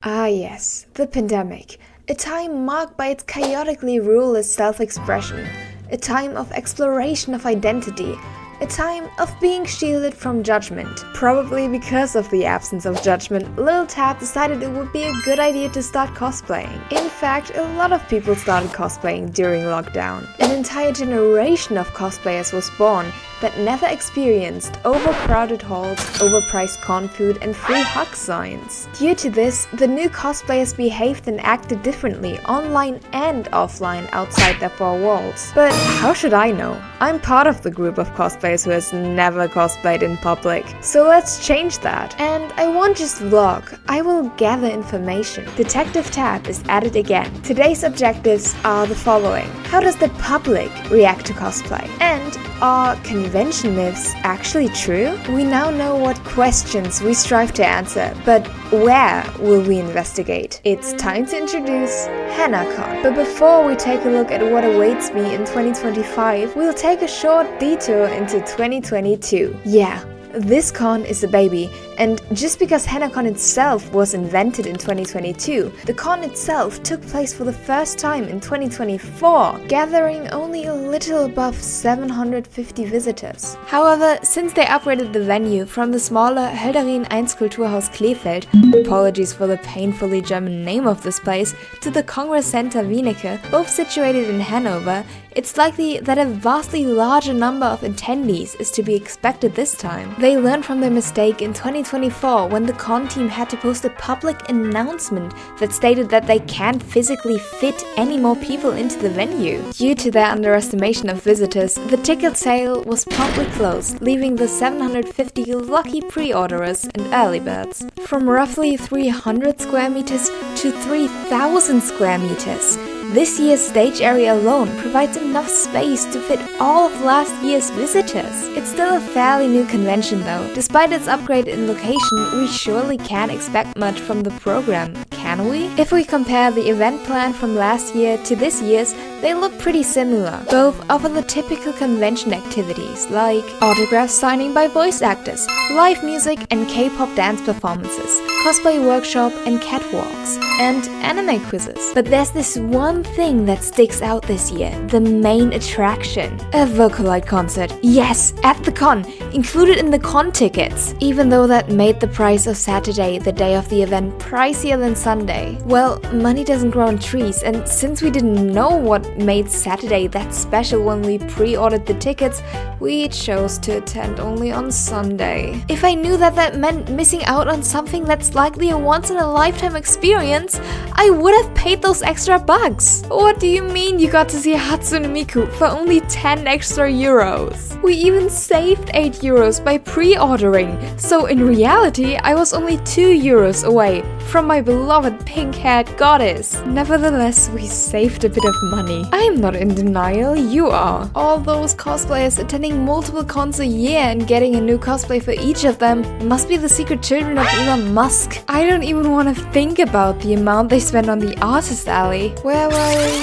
Ah yes, the pandemic. A time marked by its chaotically ruleless self-expression. A time of exploration of identity. A time of being shielded from judgment. Probably because of the absence of judgment, Little Tab decided it would be a good idea to start cosplaying. In fact, a lot of people started cosplaying during lockdown. An entire generation of cosplayers was born that never experienced overcrowded halls, overpriced con food, and free hug signs. Due to this, the new cosplayers behaved and acted differently online and offline outside their four walls. But how should I know? I'm part of the group of cosplayers who has never cosplayed in public. So let's change that. And I won't just vlog, I will gather information. Detective Tab is at it again. Today's objectives are the following. How does the public react to cosplay? And are convention myths actually true? We now know what questions we strive to answer, but where will we investigate? It's time to introduce HanaCon. But before we take a look at what awaits me in 2025, we'll take a short detour into 2022. Yeah. This con is a baby, and just because HanaCon itself was invented in 2022, the con itself took place for the first time in 2024, gathering only a little above 750 visitors. However, since they upgraded the venue from the smaller Hölderin 1 Kulturhaus Kleefeld, apologies for the painfully German name of this place, to the Congress Center Wienecke, both situated in Hanover, it's likely that a vastly larger number of attendees is to be expected this time. They learned from their mistake in 2024 when the con team had to post a public announcement that stated that they can't physically fit any more people into the venue. Due to their underestimation of visitors, the ticket sale was promptly closed, leaving the 750 lucky pre-orderers and early birds. From roughly 300 square meters to 3,000 square meters. This year's stage area alone provides enough space to fit all of last year's visitors. It's still a fairly new convention though. Despite its upgrade in location, we surely can't expect much from the program, can we? If we compare the event plan from last year to this year's, they look pretty similar. Both offer the typical convention activities like autograph signing by voice actors, live music and K-pop dance performances, cosplay workshop and catwalks, and anime quizzes. But there's this one thing that sticks out this year, the main attraction. A Vocaloid concert. Yes, at the con, included in the con tickets. Even though that made the price of Saturday, the day of the event, pricier than Sunday. Well, money doesn't grow on trees, and since we didn't know what made Saturday that special when we pre-ordered the tickets, we chose to attend only on Sunday. If I knew that that meant missing out on something that's likely a once-in-a-lifetime experience, I would have paid those extra bucks. What do you mean you got to see Hatsune Miku for only 10 extra euros? We even saved 8 euros by pre-ordering, so in reality I was only 2 euros away from my beloved pink-haired goddess. Nevertheless, we saved a bit of money. I am not in denial, you are. All those cosplayers attending multiple cons a year and getting a new cosplay for each of them must be the secret children of Elon Musk. I don't even want to think about the amount they spend on the artist alley. Where were we?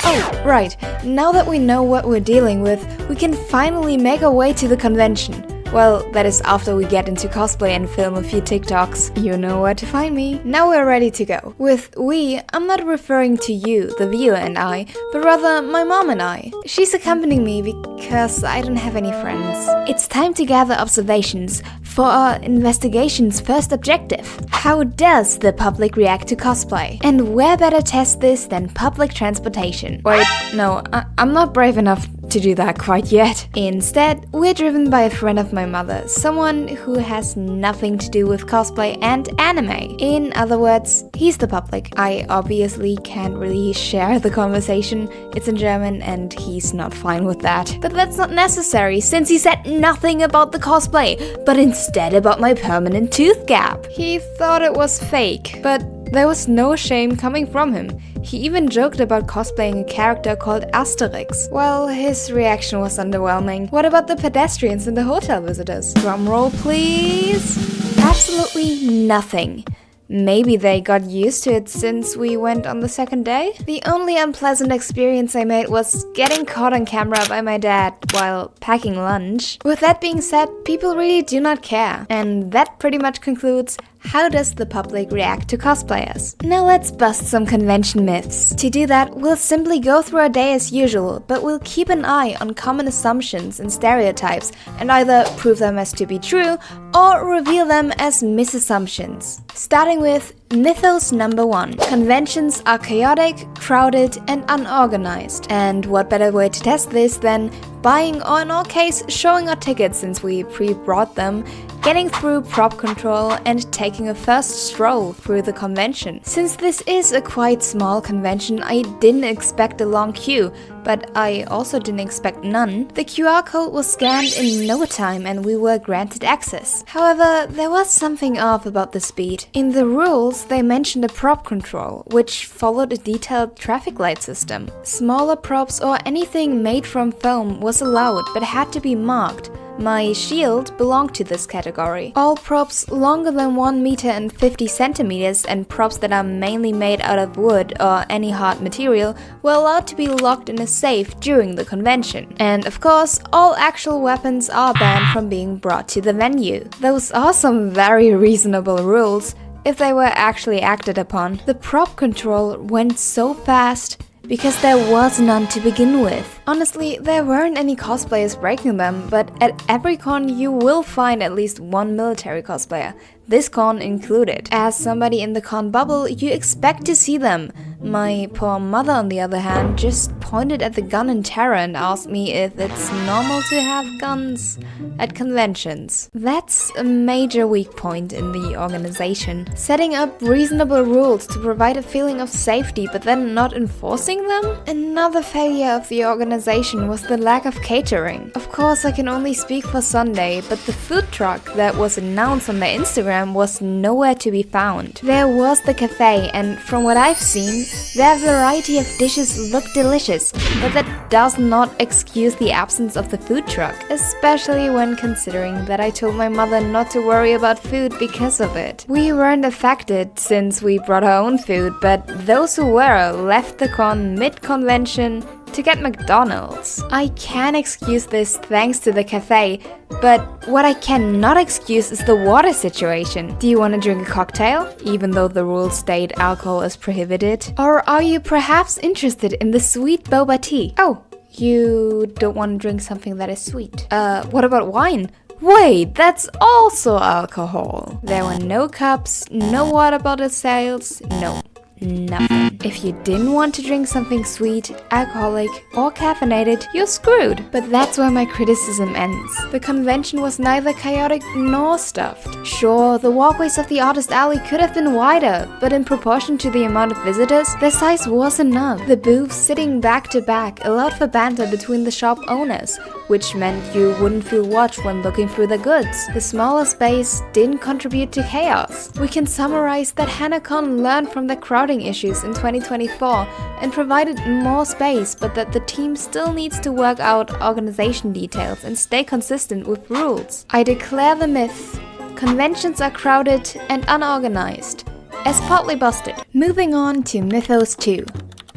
Oh, right. Now that we know what we're dealing with, we can finally make our way to the convention. Well, that is after we get into cosplay and film a few TikToks. You know where to find me. Now we're ready to go. With we, I'm not referring to you, the viewer, and I, but rather my mom and I. She's accompanying me because I don't have any friends. It's time to gather observations for our investigation's first objective. How does the public react to cosplay? And where better test this than public transportation? Wait, no, I'm not brave enough to do that quite yet. Instead, we're driven by a friend of my mother, someone who has nothing to do with cosplay and anime. In other words, he's the public. I obviously can't really share the conversation. It's in German and he's not fine with that. But that's not necessary since he said nothing about the cosplay, but instead about my permanent tooth gap. He thought it was fake, but there was no shame coming from him. He even joked about cosplaying a character called Asterix. Well, his reaction was underwhelming. What about the pedestrians and the hotel visitors? Drumroll, please. Absolutely nothing. Maybe they got used to it since we went on the second day? The only unpleasant experience I made was getting caught on camera by my dad while packing lunch. With that being said, people really do not care. And that pretty much concludes How does the public react to cosplayers? Now let's bust some convention myths. To do that, we'll simply go through our day as usual, but we'll keep an eye on common assumptions and stereotypes and either prove them as to be true or reveal them as misassumptions. Starting with mythos number 1. Conventions are chaotic, crowded, and unorganized. And what better way to test this than buying, or in our case, showing our tickets since we pre-bought them, getting through prop control, and taking a first stroll through the convention. Since this is a quite small convention, I didn't expect a long queue, but I also didn't expect none. The QR code was scanned in no time and we were granted access. However, there was something off about the speed. In the rules, they mentioned a prop control, which followed a detailed traffic light system. Smaller props or anything made from foam was allowed, but had to be marked. My shield belonged to this category. All props longer than 1 meter and 50 centimeters and props that are mainly made out of wood or any hard material were allowed to be locked in a safe during the convention. And of course, all actual weapons are banned from being brought to the venue. Those are some very reasonable rules if they were actually acted upon. The prop control went so fast because there was none to begin with. Honestly, there weren't any cosplayers breaking them, but at every con you will find at least one military cosplayer, this con included. As somebody in the con bubble, you expect to see them. My poor mother, on the other hand, just pointed at the gun in terror and asked me if it's normal to have guns at conventions. That's a major weak point in the organization. Setting up reasonable rules to provide a feeling of safety but then not enforcing them? Another failure of the organization was the lack of catering. Of course, I can only speak for Sunday, but the food truck that was announced on their Instagram was nowhere to be found. There was the cafe, and from what I've seen, their variety of dishes look delicious, but that does not excuse the absence of the food truck, especially when considering that I told my mother not to worry about food because of it. We weren't affected since we brought our own food, but those who were left the con mid-convention to get McDonald's. I can excuse this thanks to the cafe, but what I cannot excuse is the water situation. Do you want to drink a cocktail, even though the rules state alcohol is prohibited? Or are you perhaps interested in the sweet boba tea? Oh, you don't want to drink something that is sweet. What about wine? Wait, that's also alcohol. There were no cups, no water bottle sales, no. Nothing. If you didn't want to drink something sweet, alcoholic, or caffeinated, you're screwed. But that's where my criticism ends. The convention was neither chaotic nor stuffed. Sure, the walkways of the artist alley could have been wider, but in proportion to the amount of visitors, their size was enough. The booths sitting back to back allowed for banter between the shop owners, which meant you wouldn't feel watched when looking through the goods. The smaller space didn't contribute to chaos. We can summarize that HanaCon learned from the crowding issues in 2024 and provided more space, but that the team still needs to work out organization details and stay consistent with rules. I declare the myth, conventions are crowded and unorganized, as partly busted. Moving on to mythos 2.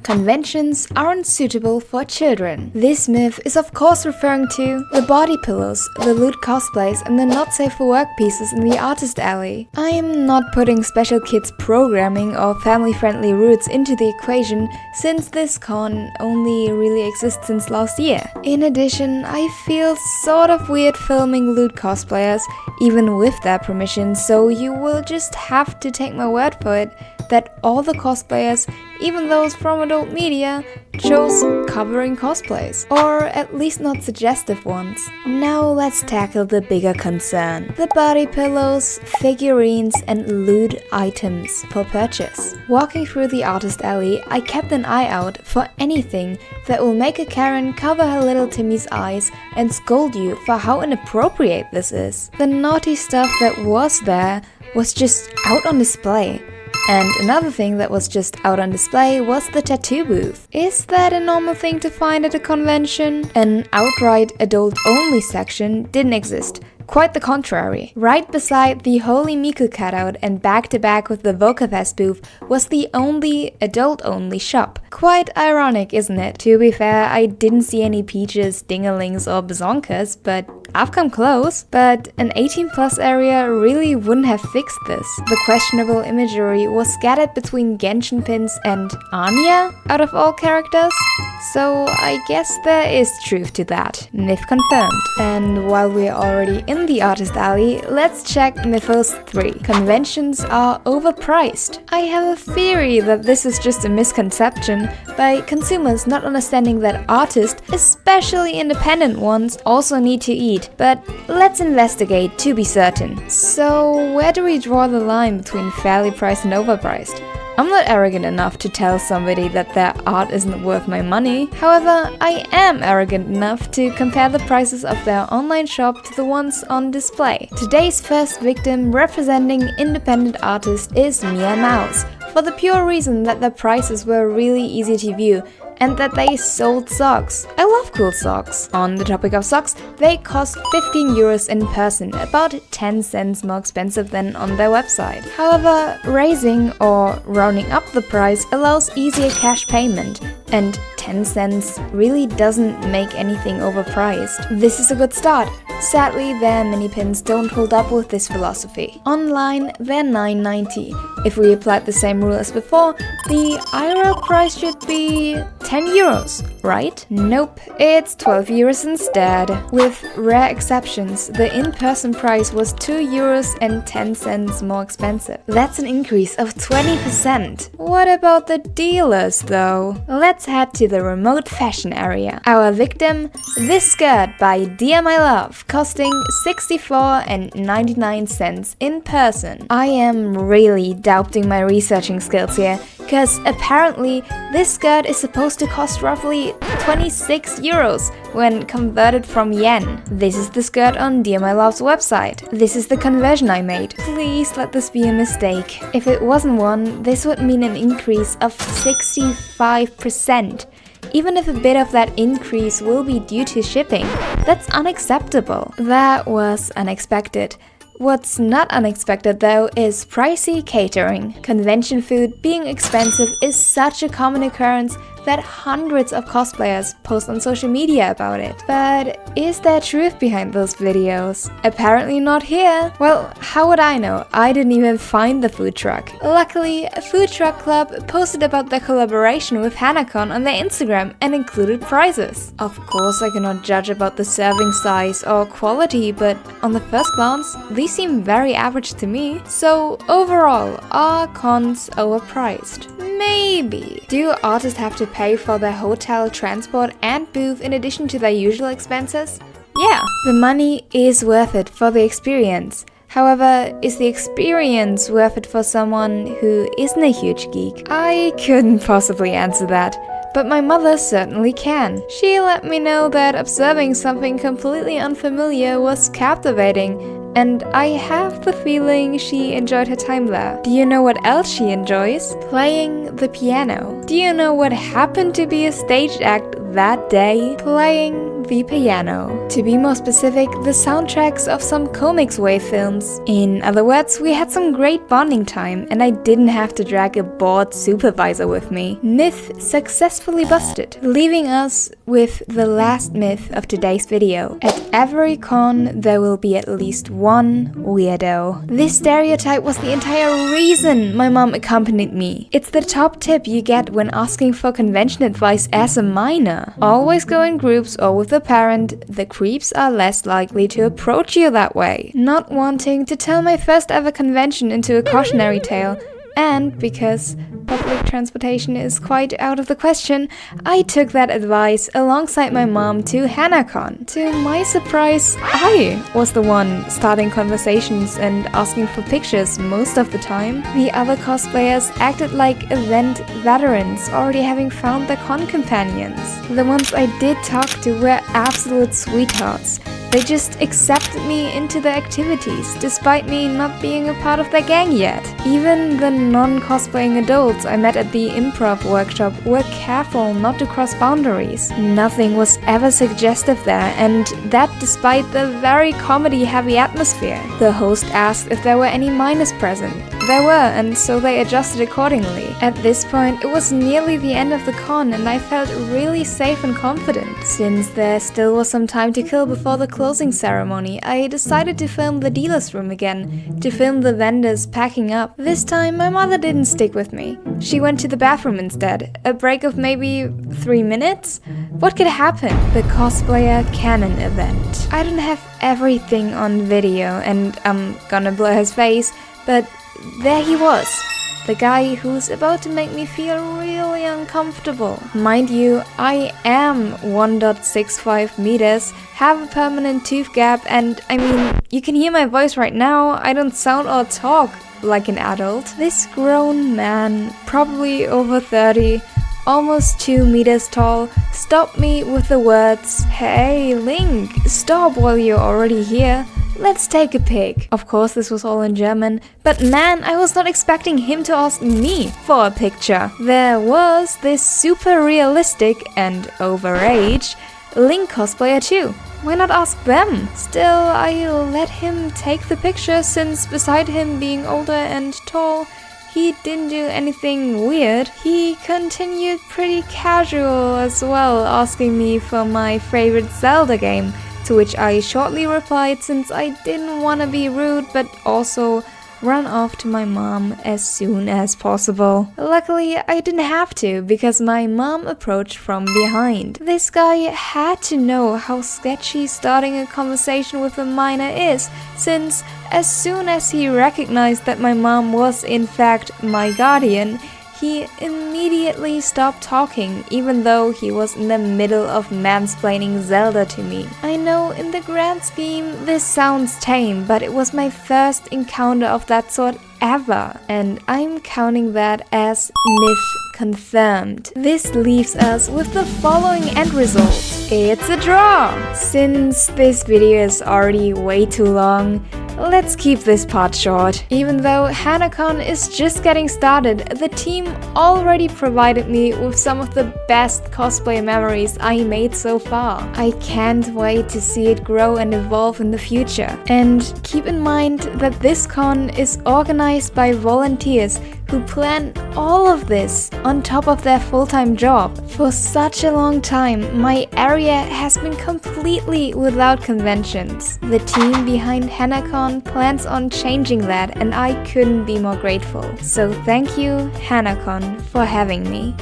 Conventions aren't suitable for children. This myth is of course referring to the body pillows, the lewd cosplays, and the not safe for work pieces in the artist alley. I am not putting special kids programming or family-friendly routes into the equation, since this con only really exists since last year. In addition, I feel sort of weird filming lewd cosplayers, even with their permission, so you will just have to take my word for it that all the cosplayers, even those from adult media, chose covering cosplays, or at least not suggestive ones. Now let's tackle the bigger concern, the body pillows, figurines, and lewd items for purchase. Walking through the artist alley, I kept an eye out for anything that will make a Karen cover her little Timmy's eyes and scold you for how inappropriate this is. The naughty stuff that was there was just out on display. And another thing that was just out on display was the tattoo booth. Is that a normal thing to find at a convention? An outright adult-only section didn't exist. quite the contrary. Right beside the Holy Miku cutout and back to back with the VocaFest booth was the only adult-only shop. Quite ironic, isn't it? To be fair, I didn't see any peaches, dingalings or bazonkas, but I've come close. But an 18 plus area really wouldn't have fixed this. The questionable imagery was scattered between Genshin pins and Anya, out of all characters. So I guess there is truth to that. Myth confirmed. And while we're already in the artist alley, let's check Mythos 3. Conventions are overpriced. I have a theory that this is just a misconception by consumers not understanding that artists, especially independent ones, also need to eat. But let's investigate to be certain. So where do we draw the line between fairly priced and overpriced? I'm not arrogant enough to tell somebody that their art isn't worth my money. However, I am arrogant enough to compare the prices of their online shop to the ones on display. Today's first victim representing independent artists is Mia Mouse, for the pure reason that the prices were really easy to view and that they sold socks. I love cool socks. On the topic of socks, they cost 15 euros in person, about 10 cents more expensive than on their website. However, raising or rounding up the price allows easier cash payment, and 10 cents really doesn't make anything overpriced. This is a good start. Sadly, their mini pins don't hold up with this philosophy. Online, they're 9.90. If we applied the same rule as before, the IRL price should be 10 euros, right? Nope, it's 12 euros instead. With rare exceptions, the in-person price was 2 euros and 10 cents more expensive. That's an increase of 20%. What about the dealers though? Let's head to the remote fashion area. Our victim, this skirt by Dear My Love, costing 64.99 in person. I am really doubting my researching skills here, because apparently this skirt is supposed to cost roughly 26 euros when converted from yen. This is the skirt on Dear My Love's website. This is the conversion I made. Please let this be a mistake. If it wasn't one, this would mean an increase of 65%. Even if a bit of that increase will be due to shipping, that's unacceptable. That was unexpected. What's not unexpected though is pricey catering. Convention food being expensive is such a common occurrence that hundreds of cosplayers post on social media about it. But is there truth behind those videos? Apparently not here. Well, how would I know? I didn't even find the food truck. Luckily, a food truck club posted about their collaboration with HanaCon on their Instagram and included prizes. Of course, I cannot judge about the serving size or quality, but on the first glance, these seem very average to me. So overall, are cons overpriced? Maybe. Do artists have to pay for their hotel, transport and booth in addition to their usual expenses? Yeah, the money is worth it for the experience. However, is the experience worth it for someone who isn't a huge geek? I couldn't possibly answer that, but my mother certainly can. She let me know that observing something completely unfamiliar was captivating, and I have the feeling she enjoyed her time there. Do you know what else she enjoys? Playing the piano. Do you know what happened to be a stage act that day? Playing the piano. To be more specific, the soundtracks of some comics wave films. In other words, we had some great bonding time and I didn't have to drag a bored supervisor with me. Myth successfully busted, leaving us with the last myth of today's video. At every con, there will be at least one weirdo. This stereotype was the entire reason my mom accompanied me. It's the top tip you get when asking for convention advice as a minor. Always go in groups or with a parent. The creeps are less likely to approach you that way. Not wanting to turn my first ever convention into a cautionary tale, and because public transportation is quite out of the question, I took that advice alongside my mom to HanaCon. To my surprise, I was the one starting conversations and asking for pictures most of the time. The other cosplayers acted like event veterans, already having found their con companions. The ones I did talk to were absolute sweethearts. They just accepted me into their activities, despite me not being a part of their gang yet. Even the non-cosplaying adults I met at the improv workshop were careful not to cross boundaries. Nothing was ever suggestive there, and that despite the very comedy-heavy atmosphere. The host asked if there were any minors present. There were, and so they adjusted accordingly. At this point, it was nearly the end of the con, and I felt really safe and confident. Since there still was some time to kill before the closing ceremony, I decided to film the dealer's room again, to film the vendors packing up. This time, my mother didn't stick with me. She went to the bathroom instead. A break of maybe 3 minutes? What could happen? The cosplayer canon event. I don't have everything on video, and I'm gonna blur his face, but there he was. The guy who's about to make me feel really uncomfortable. Mind you, I am 1.65 meters, have a permanent tooth gap, and I mean, you can hear my voice right now, I don't sound or talk like an adult. This grown man, probably over 30, almost 2 meters tall, stopped me with the words, "Hey Link, stop while you're already here. Let's take a pic." Of course, this was all in German, but man, I was not expecting him to ask me for a picture. There was this super realistic and overage Link cosplayer too. Why not ask them? Still, I let him take the picture since beside him being older and tall, he didn't do anything weird. He continued pretty casual as well, asking me for my favorite Zelda game, to which I shortly replied since I didn't want to be rude but also run off to my mom as soon as possible. Luckily, I didn't have to because my mom approached from behind. This guy had to know how sketchy starting a conversation with a minor is, since as soon as he recognized that my mom was in fact my guardian, he immediately stopped talking, even though he was in the middle of mansplaining Zelda to me. I know in the grand scheme this sounds tame, but it was my first encounter of that sort ever, and I'm counting that as NIF confirmed. This leaves us with the following end result. It's a draw! Since this video is already way too long, let's keep this part short. Even though HanaCon is just getting started, the team already provided me with some of the best cosplay memories I made so far. I can't wait to see it grow and evolve in the future. And keep in mind that this con is organized by volunteers who plan all of this on top of their full-time job. For such a long time, my area has been completely without conventions. The team behind HanaCon plans on changing that, and I couldn't be more grateful. So thank you, HanaCon, for having me.